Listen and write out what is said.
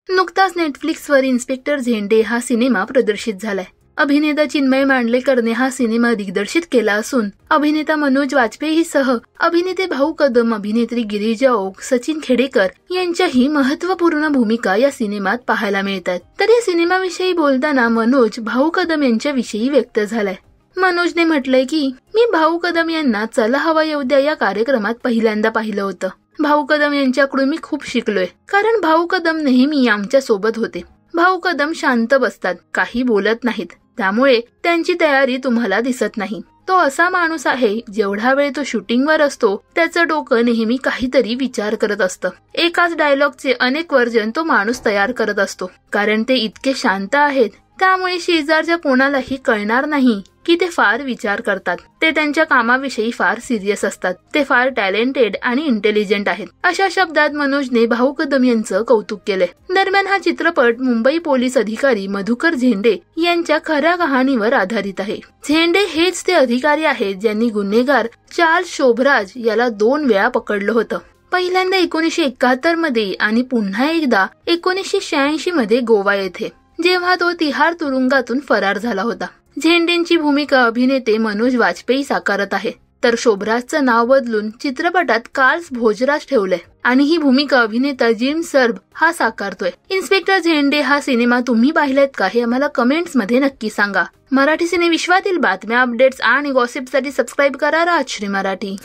नुकताच नेटफ्लिक्सवर इन्स्पेक्टर झेंडे हा सिनेमा प्रदर्शित झालाय। अभिनेता चिन्मय मांडलेकरने हा सिनेमा दिग्दर्शित केला असून अभिनेता मनोज वाजपेयीसह अभिनेते भाऊ कदम, अभिनेत्री गिरिजा ओक, सचिन खेडेकर यांच्याही महत्त्वपूर्ण भूमिका या सिनेमात पाहायला मिळतात। तर या सिनेमाविषयी बोलताना मनोज भाऊ कदम यांच्याविषयी व्यक्त झालाय। मनोजने म्हटलंय की मी भाऊ कदम यांना चला हवा येऊ द्या या कार्यक्रमात पहिल्यांदा पाहिलं होतं। भाऊ कदम यांच्याकडून मी खूप शिकलोय, कारण भाऊ कदम नेहमी आमच्या सोबत होते। भाऊ कदम शांत बसतात, काही बोलत नाहीत, त्यामुळे त्यांची तयारी तुम्हाला दिसत नाही। तो असा माणूस आहे, जेवढा वेळ तो शूटिंगवर असतो त्याचं डोकं नेहमी काहीतरी विचार करत असतं। एकाच डायलॉगचे अनेक व्हर्जन तो माणूस तयार करत असतो, कारण ते इतके शांत आहेत। त्यामुळे शेजारच्या कोणालाही कळणार नाही की ते फार विचार करतात। ते त्यांच्या कामाविषयी फार सिरियस असतात। ते फार टॅलेंटेड आणि इंटेलिजंट आहेत, अशा शब्दात मनोजने भाऊ कदम यांचं कौतुक केलंय। दरम्यान हा चित्रपट मुंबई पोलीस अधिकारी मधुकर झेंडे यांच्या खऱ्या कहाणीवर आधारित आहे। झेंडे हेच ते अधिकारी आहेत ज्यांनी गुन्हेगार चार्ल्स शोभराज याला 2 वेळा पकडलं होतं। पहिल्यांदा 1971 मध्ये आणि पुन्हा एकदा 1986 मध्ये गोवा येथे, जेव्हा तो तिहार तुरुंगातून फरार झाला होता। झेंडेंची भूमिका अभिनेते मनोज वाजपेयी साकारत आहे, तर शोभराजचं नाव बदलून चित्रपटात कार्ल्स भोजराज ठेवलंय आणि ही भूमिका अभिनेता जिम सर्ब हा साकारतोय। इन्स्पेक्टर झेंडे हा सिनेमा तुम्ही पाहिलात का हे आम्हाला कमेंट्स मध्ये नक्की सांगा। मराठी सिने विश्वातील बातम्या, अपडेट्स आणि गॉसिपसाठी सबस्क्राईब करा राजश्री मराठी।